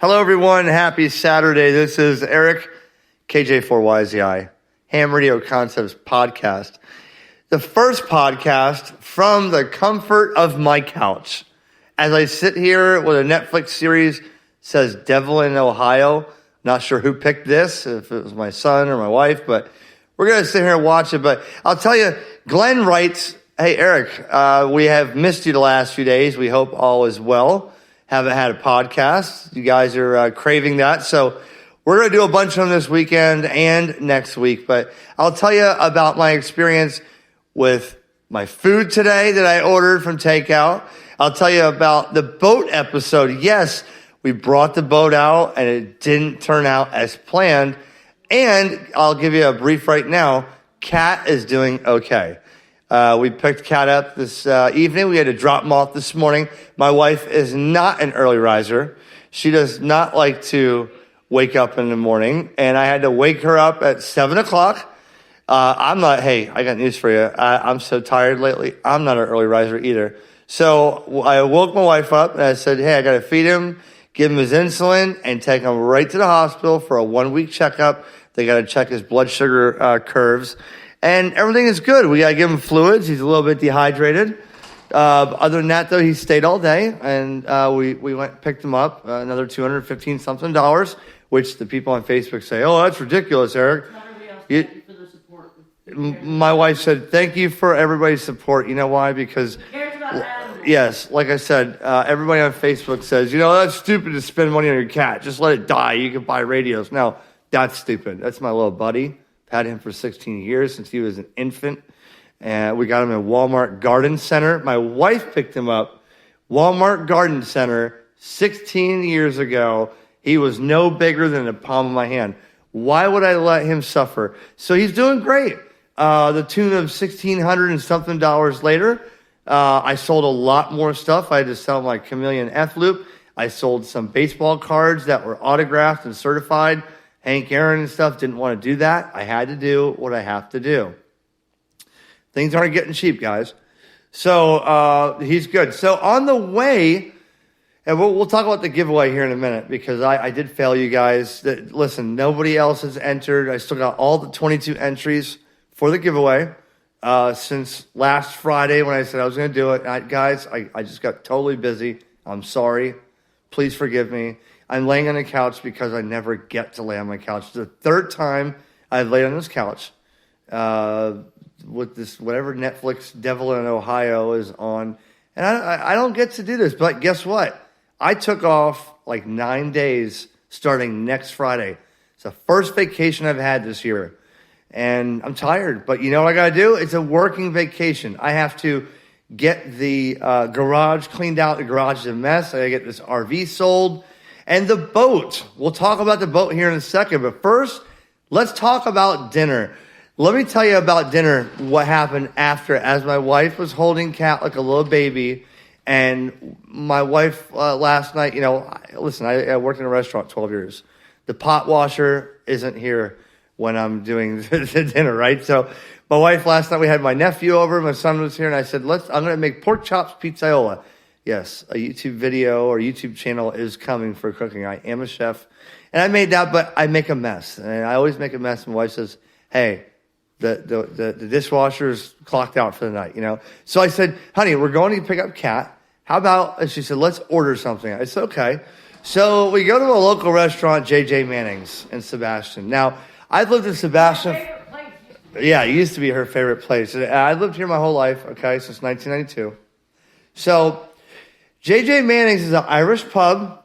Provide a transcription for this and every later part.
Hello, everyone. Happy Saturday. This is Eric, KJ4YZI, HamRadioConcepts podcast. The first podcast from the comfort of my couch. As I sit here with a Netflix series, says Devil in Ohio. Not sure who picked this, if it was my son or my wife, but we're going to sit here and watch it. But I'll tell you, Glenn writes, hey, Eric, we have missed you the last few days. We hope all is well. Haven't had a podcast. You guys are craving that. So we're going to do a bunch of them this weekend and next week. But I'll tell you about my experience with my food today that I ordered from takeout. I'll tell you about the boat episode. Yes, we brought the boat out and it didn't turn out as planned. And I'll give you a brief right now. Kat is doing okay. We picked Kat up this evening. We had to drop him off this morning. My wife is not an early riser. She does not like to wake up in the morning. And I had to wake her up at 7 o'clock. I'm not, hey, I got news for you. I'm so tired lately. I'm not an early riser either. So I woke my wife up and I said, hey, I got to feed him, give him his insulin, and take him right to the hospital for a 1-week checkup. They got to check his blood sugar curves. And everything is good. We got to give him fluids. He's a little bit dehydrated. Other than that, though, he stayed all day. And we went and picked him up, another $215-something, which the people on Facebook say, oh, that's ridiculous, Eric. Thank you for the support. My wife said, thank you for everybody's support. You know why? Because, yes, like I said, everybody on Facebook says, you know, that's stupid to spend money on your cat. Just let it die. You can buy radios. No, that's stupid. That's my little buddy. Had him for 16 years since he was an infant. And we got him at Walmart Garden Center. My wife picked him up, Walmart Garden Center, 16 years ago. He was no bigger than the palm of my hand. Why would I let him suffer? So he's doing great. The tune of $1,600 and something later. I sold a lot more stuff. I had to sell my Chameleon F-Loop. I sold some baseball cards that were autographed and certified. Hank Aaron and stuff didn't want to do that. I had to do what I have to do. Things aren't getting cheap, guys. So he's good. So on the way, and we'll talk about the giveaway here in a minute because I did fail you guys. Listen, nobody else has entered. I still got all the 22 entries for the giveaway since last Friday when I said I was going to do it. Guys, I just got totally busy. I'm sorry. Please forgive me. I'm laying on the couch because I never get to lay on my couch. It's the third time I've laid on this couch with this whatever Netflix Devil in Ohio is on. And I don't get to do this. But guess what? I took off like 9 days starting next Friday. It's the first vacation I've had this year. And I'm tired. But you know what I got to do? It's a working vacation. I have to get the garage cleaned out. The garage is a mess. I got to get this RV sold. And the boat. We'll talk about the boat here in a second. But first, let's talk about dinner. Let me tell you about dinner, what happened after. As my wife was holding Kat like a little baby. And my wife last night, you know, listen, I worked in a restaurant 12 years. The pot washer isn't here when I'm doing the dinner, right? So my wife last night, we had my nephew over. My son was here. And I said, I'm going to make pork chops pizzaiola. Yes, a YouTube video or YouTube channel is coming for cooking. I am a chef. And I made that, but I make a mess. And I always make a mess. My wife says, hey, the dishwasher's clocked out for the night, you know. So I said, honey, we're going to pick up Kat. How about, and she said, let's order something. I said, okay. So we go to a local restaurant, J.J. Manning's in Sebastian. Now, I've lived in Sebastian. Yeah, it used to be her favorite place. I've lived here my whole life, okay, since 1992. So J.J. Manning's is an Irish pub.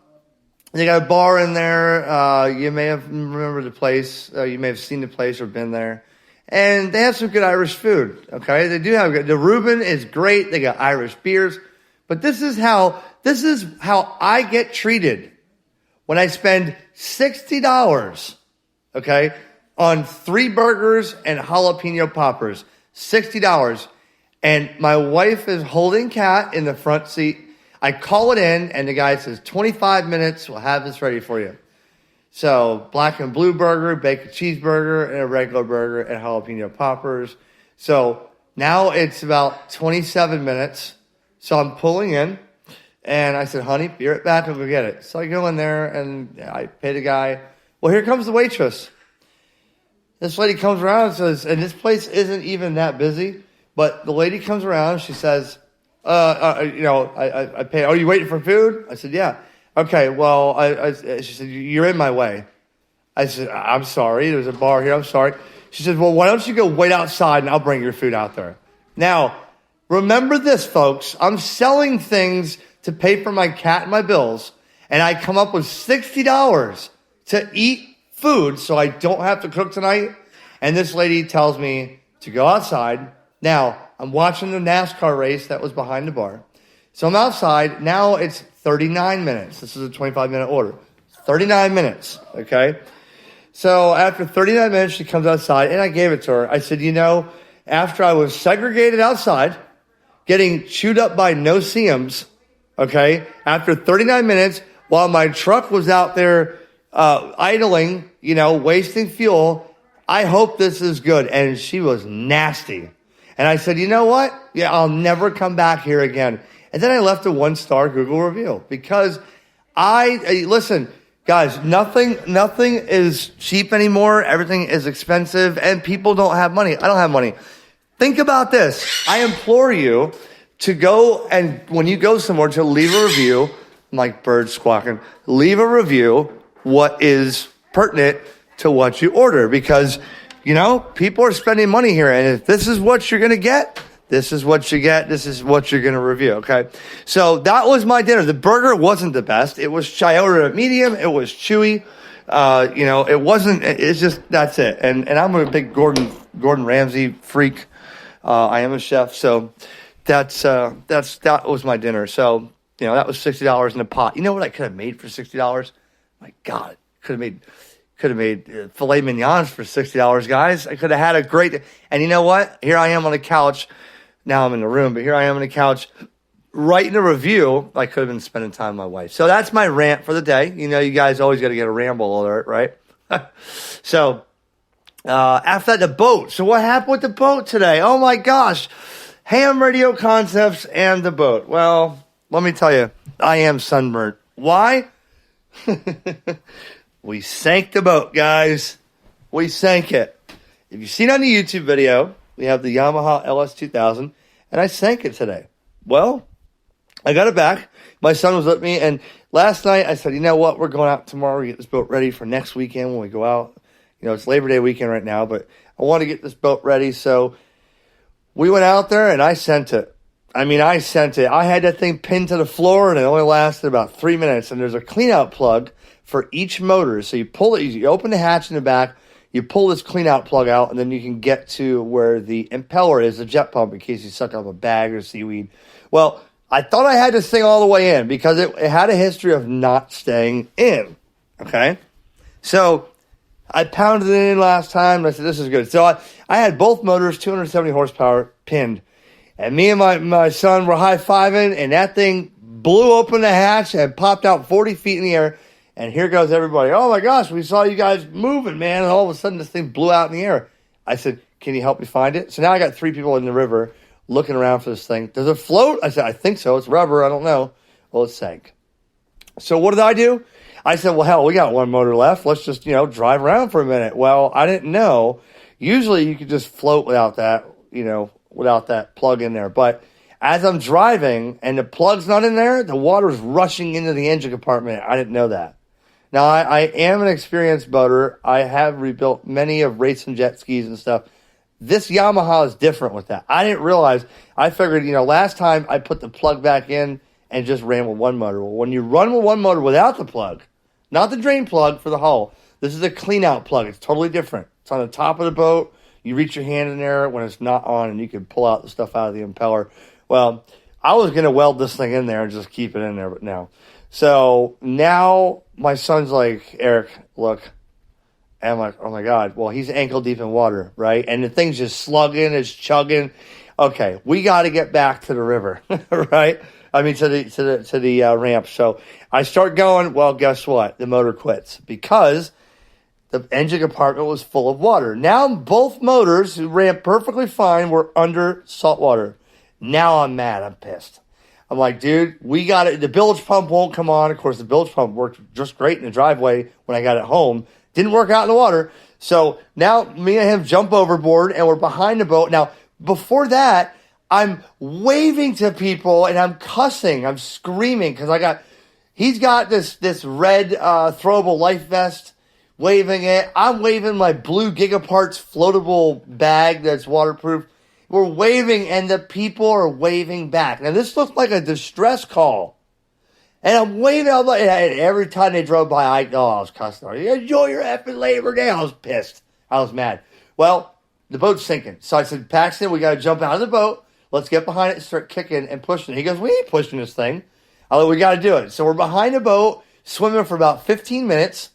They got a bar in there. You may have remembered the place. You may have seen the place or been there. And they have some good Irish food, okay? They do have good. The Reuben is great. They got Irish beers. But this is how I get treated when I spend $60, okay, on 3 burgers and jalapeno poppers. $60. And my wife is holding Kat in the front seat. I call it in, and the guy says, 25 minutes, we'll have this ready for you. So, black and blue burger, bacon cheeseburger, and a regular burger, and jalapeno poppers. So, now it's about 27 minutes. So, I'm pulling in, And I said, honey, be right back. I'll go get it. So I go in there and I pay the guy. Well, here comes the waitress. This lady comes around and says, and this place isn't even that busy, but the lady comes around. She says, I pay. Oh, you waiting for food? I said, yeah. Okay, well, she said, you're in my way. I said, I'm sorry. There's a bar here. I'm sorry. She said, well, why don't you go wait outside and I'll bring your food out there. Now, remember this, folks. I'm selling things to pay for my cat and my bills, and I come up with $60 to eat food so I don't have to cook tonight. And this lady tells me to go outside. Now, I'm watching the NASCAR race that was behind the bar. So I'm outside. Now it's 39 minutes. This is a 25-minute order. 39 minutes, okay? So after 39 minutes, she comes outside, and I gave it to her. I said, after I was segregated outside, getting chewed up by no-see-ums, okay, after 39 minutes, while my truck was out there idling, wasting fuel, I hope this is good. And she was nasty. And I said, you know what? Yeah, I'll never come back here again. And then I left a 1-star Google review because listen, guys, nothing is cheap anymore. Everything is expensive and people don't have money. I don't have money. Think about this. I implore you to go and when you go somewhere to leave a review, I'm like birds squawking, leave a review what is pertinent to what you order because, people are spending money here. And if this is what you're going to get, this is what you get. This is what you're going to review. Okay. So that was my dinner. The burger wasn't the best. It was I ordered a medium. It was chewy. It wasn't, it's just, that's it. And I'm a big Gordon Ramsay freak. I am a chef. So that was my dinner. So, that was $60 in a pot. You know what I could have made for $60? My God, could have made filet mignons for $60, guys. I could have had a great, and you know what? Here I am on the couch. Now I'm in the room, but here I am on the couch writing a review. I could have been spending time with my wife. So that's my rant for the day. You guys always got to get a ramble alert, right? So after that, the boat. So what happened with the boat today? Oh my gosh. HamRadioConcepts and the boat. Well, let me tell you, I am sunburnt. Why? We sank the boat, guys. We sank it. If you've seen on the YouTube video, we have the Yamaha LS2000, and I sank it today. Well, I got it back. My son was with me, and last night I said, you know what? We're going out tomorrow. We get this boat ready for next weekend when we go out. It's Labor Day weekend right now, but I want to get this boat ready. So we went out there, and I sent it. I sent it. I had that thing pinned to the floor, and it only lasted about 3 minutes. And there's a clean-out plug for each motor. So you pull it, you open the hatch in the back, you pull this clean-out plug out, and then you can get to where the impeller is, the jet pump, in case you suck up a bag or seaweed. Well, I thought I had this thing all the way in because it had a history of not staying in. Okay? So I pounded it in last time, and I said, this is good. So I had both motors, 270 horsepower, pinned. And me and my son were high-fiving, and that thing blew open the hatch and popped out 40 feet in the air. And here goes everybody. Oh, my gosh, we saw you guys moving, man. And all of a sudden, this thing blew out in the air. I said, can you help me find it? So now I got 3 people in the river looking around for this thing. Does it float? I said, I think so. It's rubber. I don't know. Well, it sank. So what did I do? I said, well, hell, we got 1 motor left. Let's just, drive around for a minute. Well, I didn't know. Usually you could just float without that, without that plug in there. But as I'm driving and the plug's not in there, the water's rushing into the engine compartment. I didn't know that. Now, I am an experienced boater. I have rebuilt many of racing jet skis and stuff. This Yamaha is different with that. I didn't realize. I figured, last time I put the plug back in and just ran with 1 motor. Well, when you run with 1 motor without the plug, not the drain plug for the hull, this is a clean-out plug. It's totally different. It's on the top of the boat. You reach your hand in there when it's not on, and you can pull out the stuff out of the impeller. Well, I was going to weld this thing in there and just keep it in there, but no. So now my son's like, Eric, look. And I'm like, oh, my God. Well, he's ankle deep in water, right? And the thing's just slugging, it's chugging. Okay, we got to get back to the river, right? To the ramp. So I start going. Well, guess what? The motor quits because the engine compartment was full of water. Now both motors, who ran perfectly fine, were under salt water. Now I'm mad. I'm pissed. I'm like, dude, we got it. The bilge pump won't come on. Of course, the bilge pump worked just great in the driveway when I got it home. Didn't work out in the water. So now me and him jump overboard and we're behind the boat. Now, before that, I'm waving to people and I'm cussing. I'm screaming because he's got this red throwable life vest, waving it. I'm waving my blue Gigaparts floatable bag that's waterproof. We're waving and the people are waving back. Now this looked like a distress call. And I'm waving, and every time they drove by, I was cussing. Enjoy your effing Labor Day. I was pissed. I was mad. Well, the boat's sinking. So I said, Paxton, we got to jump out of the boat. Let's get behind it and start kicking and pushing it. He goes, we ain't pushing this thing. I go, we got to do it. So we're behind the boat, swimming for about 15 minutes,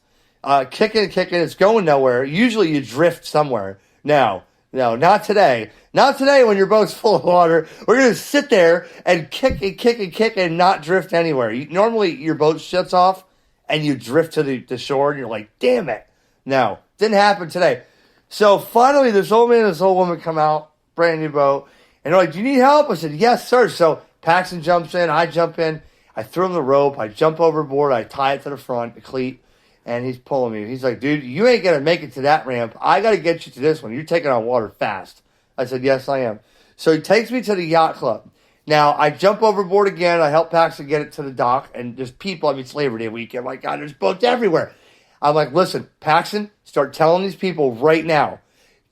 kicking and kicking. It's going nowhere. Usually you drift somewhere. No, not today. Not today when your boat's full of water. We're going to sit there and kick and kick and kick and not drift anywhere. Normally your boat shuts off and you drift to the shore and you're like, damn it. No, didn't happen today. So finally this old man and this old woman come out, brand new boat, and they're like, do you need help? I said, yes, sir. So Paxton jumps in, I jump in, I throw him the rope, I jump overboard, I tie it to the front, the cleat, and he's pulling me. He's like, dude, you ain't going to make it to that ramp. I got to get you to this one. You're taking on water fast. I said, yes, I am. So he takes me to the yacht club. Now, I jump overboard again. I help Paxton get it to the dock. And there's people. I mean, it's Labor Day weekend. My God, there's boats everywhere. I'm like, listen, Paxton, start telling these people right now.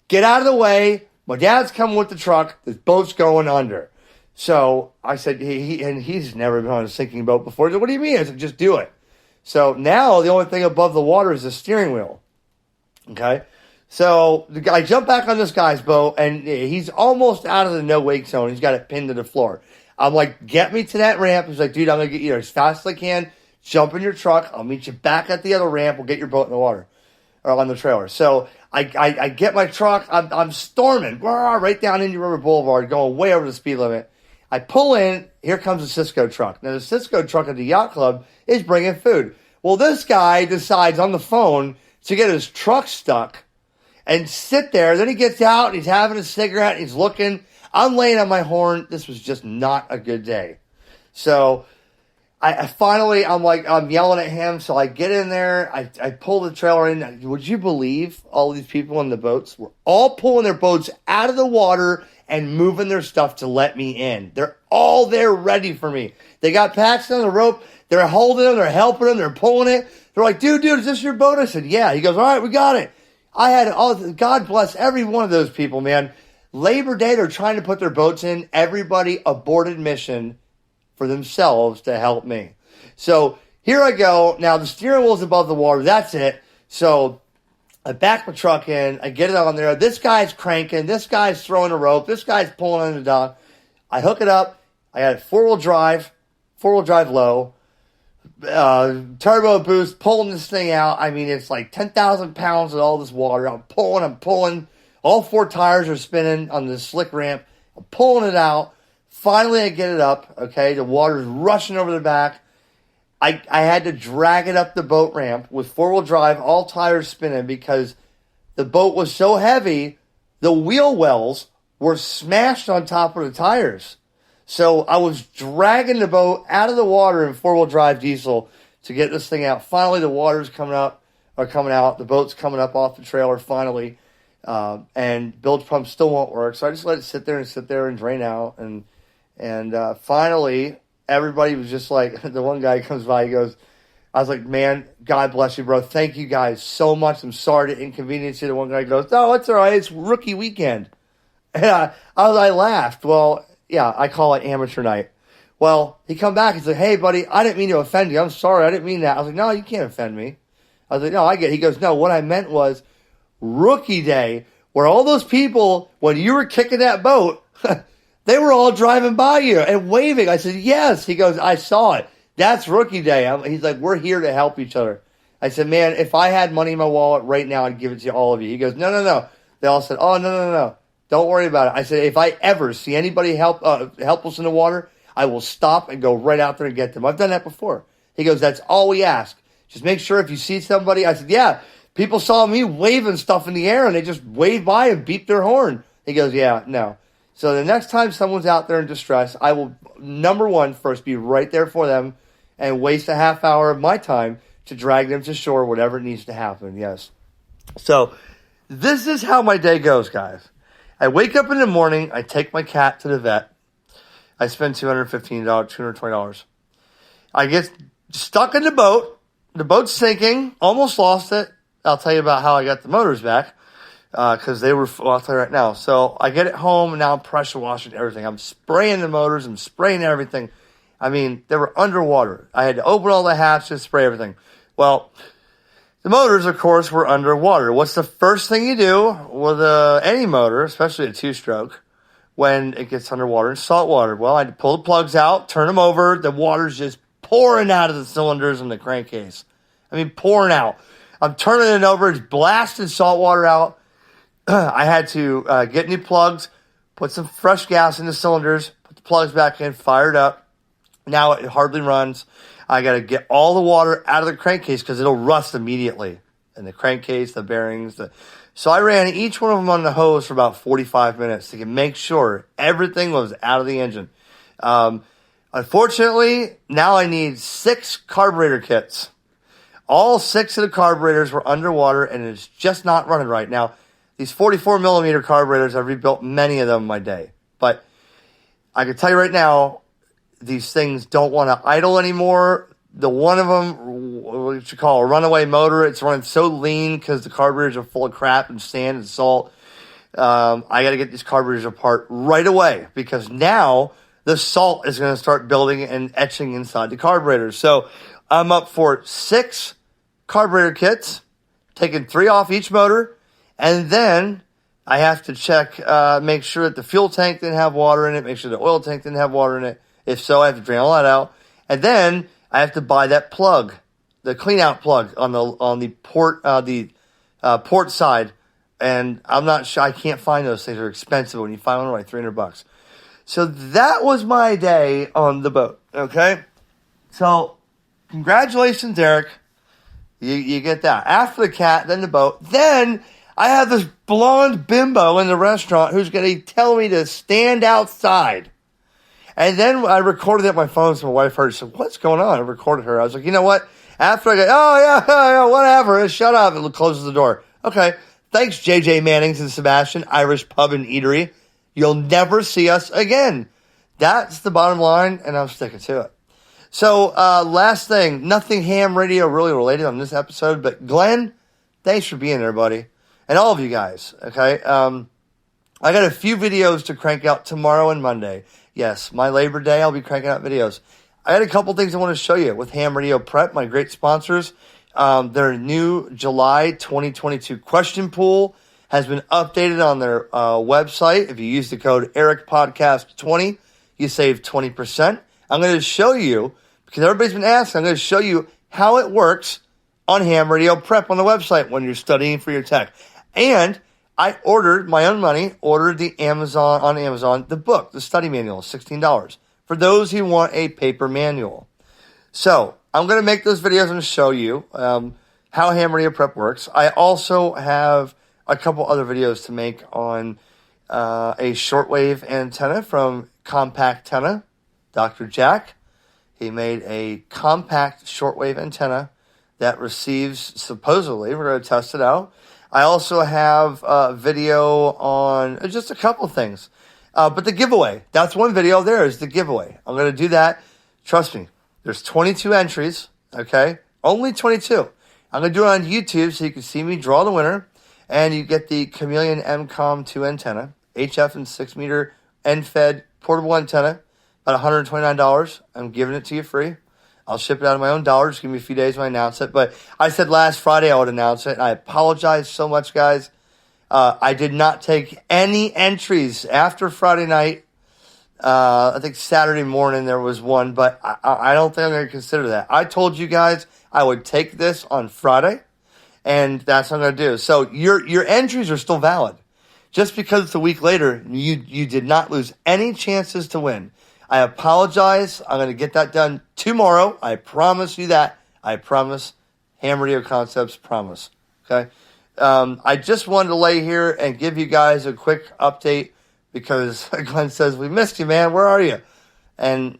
Get out of the way. My dad's coming with the truck. This boat's going under. So I said, he's never been on a sinking boat before. He said, what do you mean? I said, just do it. So now the only thing above the water is the steering wheel. Okay? So I jump back on this guy's boat, and he's almost out of the no-wake zone. He's got it pinned to the floor. I'm like, get me to that ramp. He's like, dude, I'm going to get you there as fast as I can. Jump in your truck. I'll meet you back at the other ramp. We'll get your boat in the water, or on the trailer. So I get my truck. I'm storming right down Indian River Boulevard, going way over the speed limit. I pull in. Here comes a Cisco truck. Now, the Cisco truck at the yacht club is bringing food. Well, this guy decides on the phone to get his truck stuck and sit there. Then he gets out, and he's having a cigarette, and he's looking. I'm laying on my horn. This was just not a good day. So I finally, I'm yelling at him. So I get in there. I pull the trailer in. Would you believe all these people in the boats were all pulling their boats out of the water and moving their stuff to let me in? They're all there ready for me. They got Paxton on the rope. They're holding him. They're helping him. They're pulling it. They're like, dude, is this your boat? I said, yeah. He goes, all right, we got it. God bless every one of those people, man. Labor Day, they're trying to put their boats in. Everybody aborted mission for themselves to help me. So here I go. Now the steering wheel's above the water. That's it. So I back my truck in. I get it on there. This guy's cranking. This guy's throwing a rope. This guy's pulling on the dock. I hook it up. I got four-wheel drive low. Turbo boost, pulling this thing out. I mean, it's like 10,000 pounds of all this water. I'm pulling. All four tires are spinning on this slick ramp. I'm pulling it out. Finally, I get it up. Okay, the water's rushing over the back. I had to drag it up the boat ramp with four-wheel drive, all tires spinning, because the boat was so heavy, the wheel wells were smashed on top of the tires. So I was dragging the boat out of the water in four-wheel drive diesel to get this thing out. Finally, the water's coming out. The boat's coming up off the trailer finally. And bilge pump still won't work. So I just let it sit there and drain out. And finally, everybody was just like, the one guy comes by, he goes, I was like, man, God bless you, bro. Thank you guys so much. I'm sorry to inconvenience you. The one guy goes, no, it's all right. It's rookie weekend. And I laughed. Well, yeah, I call it amateur night. Well, he come back. He's like, hey, buddy, I didn't mean to offend you. I'm sorry. I didn't mean that. I was like, no, you can't offend me. I was like, no, I get it. He goes, no, what I meant was rookie day, where all those people, when you were kicking that boat, they were all driving by you and waving. I said, yes. He goes, I saw it. That's rookie day. He's like, we're here to help each other. I said, man, if I had money in my wallet right now, I'd give it to all of you. He goes, no. They all said, oh, no. Don't worry about it. I said, if I ever see anybody help us in the water, I will stop and go right out there and get them. I've done that before. He goes, that's all we ask. Just make sure if you see somebody. I said, yeah, people saw me waving stuff in the air and they just waved by and beeped their horn. He goes, yeah, no. So the next time someone's out there in distress, I will, number one, first be right there for them and waste a half hour of my time to drag them to shore, whatever needs to happen, yes. So this is how my day goes, guys. I wake up in the morning, I take my cat to the vet. I spend $215, $220. I get stuck in the boat. The boat's sinking, almost lost it. I'll tell you about how I got the motors back. Because they were, well, I'll tell you right now. So I get it home, and now I'm pressure washing everything. I'm spraying the motors. I'm spraying everything. I mean, they were underwater. I had to open all the hatches, spray everything. Well, the motors, of course, were underwater. What's the first thing you do with any motor, especially a two-stroke, when it gets underwater in salt water? Well, I had to pull the plugs out, turn them over. The water's just pouring out of the cylinders and the crankcase. I mean, pouring out. I'm turning it over. It's blasting salt water out. I had to get new plugs, put some fresh gas in the cylinders, put the plugs back in, fire it up. Now it hardly runs. I got to get all the water out of the crankcase because it'll rust immediately. And the crankcase, the bearings. So I ran each one of them on the hose for about 45 minutes to make sure everything was out of the engine. Unfortunately, now I need 6 carburetor kits. All 6 of the carburetors were underwater, and it's just not running right now. These 44 millimeter carburetors, I've rebuilt many of them in my day. But I can tell you right now, these things don't want to idle anymore. The one of them, what you call a runaway motor, it's running so lean because the carburetors are full of crap and sand and salt. I got to get these carburetors apart right away because now the salt is going to start building and etching inside the carburetors. So I'm up for 6 carburetor kits, taking 3 off each motor. And then I have to check, make sure that the fuel tank didn't have water in it, make sure the oil tank didn't have water in it. If so, I have to drain all that out. And then I have to buy that plug, the clean out plug on the port side. And I'm not sure, I can't find those things. They're expensive. When you find one, like $300. So that was my day on the boat. Okay. So congratulations, Derek. You get that. After the cat, then the boat, then I have this blonde bimbo in the restaurant who's going to tell me to stand outside. And then I recorded it on my phone, so my wife heard it. She said, what's going on? I recorded her. I was like, you know what? After I go, oh, yeah, whatever. Shut up. And closes the door. Okay. Thanks, J.J. Mannings and Sebastian, Irish Pub and Eatery. You'll never see us again. That's the bottom line, and I'm sticking to it. So, last thing. Nothing ham radio really related on this episode, but Glenn, thanks for being there, buddy. And all of you guys, okay? I got a few videos to crank out tomorrow and Monday. Yes, my Labor Day, I'll be cranking out videos. I got a couple things I want to show you with Ham Radio Prep, my great sponsors. Their new July 2022 question pool has been updated on their website. If you use the code EricPodcast20, you save 20%. I'm going to show you, because everybody's been asking, I'm going to show you how it works on Ham Radio Prep on the website when you're studying for your tech. And I ordered, my own money, ordered on Amazon, the book, the study manual, $16, for those who want a paper manual. So, I'm going to make those videos and show you how Ham Radio Prep works. I also have a couple other videos to make on a shortwave antenna from Compact Antenna, Dr. Jack. He made a compact shortwave antenna that receives, supposedly, we're going to test it out. I also have a video on just a couple things. But the giveaway, that's one video there is the giveaway. I'm going to do that. Trust me, there's 22 entries, okay? Only 22. I'm going to do it on YouTube so you can see me draw the winner. And you get the Chameleon MCOM 2 antenna, HF and 6-meter end-fed portable antenna, about $129. I'm giving it to you free. I'll ship it out of my own dollars. Just give me a few days when I announce it. But I said last Friday I would announce it. And I apologize so much, guys. I did not take any entries after Friday night. I think Saturday morning there was one. But I don't think I'm going to consider that. I told you guys I would take this on Friday. And that's what I'm going to do. So your entries are still valid. Just because it's a week later, you did not lose any chances to win. I apologize. I'm going to get that done tomorrow. I promise you that. I promise. HamRadioConcepts promise. Okay? I just wanted to lay here and give you guys a quick update because Glenn says, we missed you, man. Where are you? And,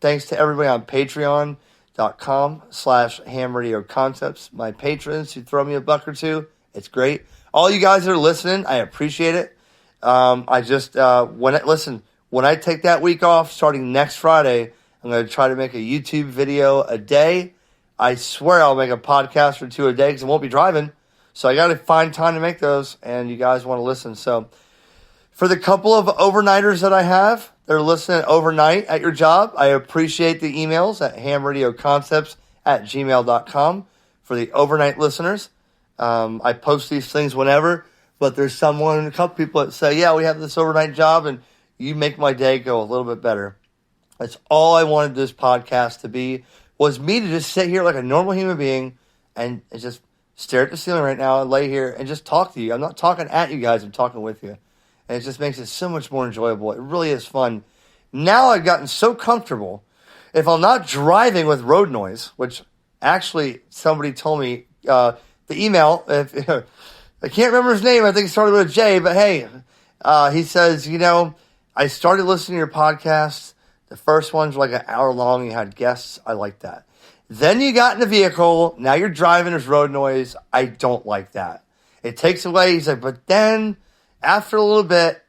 thanks to everybody on patreon.com/HamRadioConcepts. My patrons who throw me a buck or two. It's great. All you guys that are listening, I appreciate it. When I take that week off, starting next Friday, I'm going to try to make a YouTube video a day. I swear I'll make a podcast or two a day because I won't be driving. So I got to find time to make those, and you guys want to listen. So for the couple of overnighters that I have, they're listening overnight at your job. I appreciate the emails at HamRadioConcepts@gmail.com for the overnight listeners. I post these things whenever, but there's a couple people that say, yeah, we have this overnight job, and you make my day go a little bit better. That's all I wanted this podcast to be, was me to just sit here like a normal human being and just stare at the ceiling right now and lay here and just talk to you. I'm not talking at you guys, I'm talking with you. And it just makes it so much more enjoyable. It really is fun. Now I've gotten so comfortable, if I'm not driving with road noise, which actually somebody told me, the email, I can't remember his name, I think it started with a J, but hey, he says, I started listening to your podcast. The first ones were like an hour long. You had guests. I like that. Then you got in the vehicle. Now you're driving. There's road noise. I don't like that. It takes away. He's like, but then after a little bit,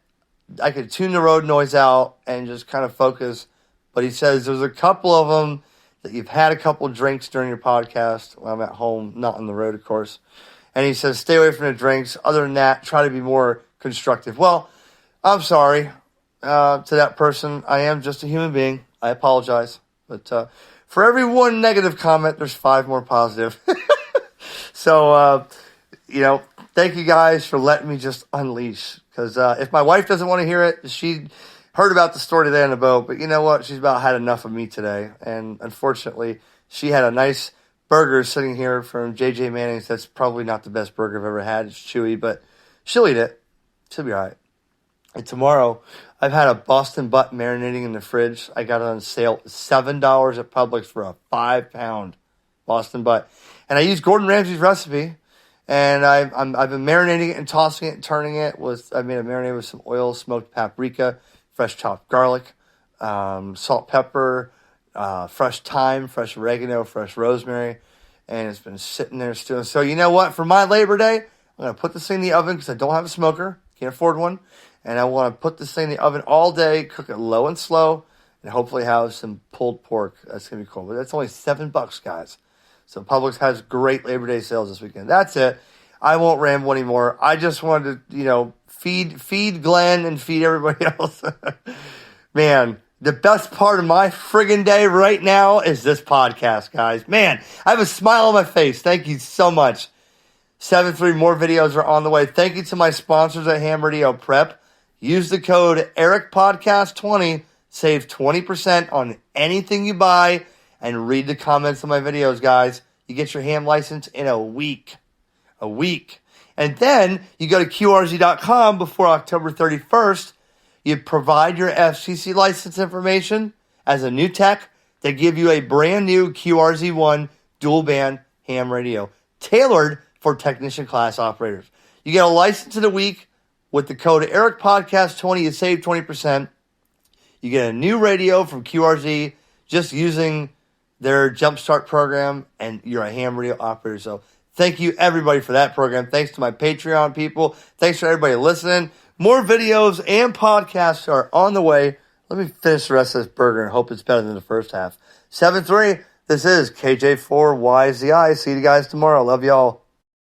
I could tune the road noise out and just kind of focus. But he says there's a couple of them that you've had a couple of drinks during your podcast. When I'm at home, not on the road, of course. And he says, stay away from the drinks. Other than that, try to be more constructive. Well, I'm sorry to that person. I am just a human being. I apologize. But for every one negative comment, there's 5 more positive. So, thank you guys for letting me just unleash. Because if my wife doesn't want to hear it, she heard about the story today on the boat. But you know what? She's about had enough of me today. And unfortunately, she had a nice burger sitting here from J.J. Manning's. That's probably not the best burger I've ever had. It's chewy, but she'll eat it. She'll be all right. And tomorrow, I've had a Boston butt marinating in the fridge. I got it on sale, $7 at Publix for a 5-pound Boston butt. And I used Gordon Ramsay's recipe, and I've been marinating it and tossing it and turning it. I made a marinade with some oil, smoked paprika, fresh chopped garlic, salt, pepper, fresh thyme, fresh oregano, fresh rosemary, and it's been sitting there stewing. So you know what? For my Labor Day, I'm going to put this thing in the oven because I don't have a smoker. Can't afford one. And I want to put this thing in the oven all day, cook it low and slow, and hopefully have some pulled pork. That's going to be cool. But that's only $7, guys. So Publix has great Labor Day sales this weekend. That's it. I won't ramble anymore. I just wanted to, feed Glenn and feed everybody else. Man, the best part of my friggin' day right now is this podcast, guys. Man, I have a smile on my face. Thank you so much. 7-3 more videos are on the way. Thank you to my sponsors at Ham Radio Prep. Use the code EricPodcast20. Save 20% on anything you buy. And read the comments on my videos, guys. You get your ham license in a week. A week. And then you go to QRZ.com before October 31st. You provide your FCC license information as a new tech. They give you a brand new QRZ1 dual band ham radio. Tailored for technician class operators. You get a license in a week. With the code EricPodcast20, you save 20%. You get a new radio from QRZ just using their Jumpstart program, and you're a ham radio operator. So thank you, everybody, for that program. Thanks to my Patreon people. Thanks for everybody listening. More videos and podcasts are on the way. Let me finish the rest of this burger and hope it's better than the first half. 7-3, this is KJ4YZI. See you guys tomorrow. Love y'all.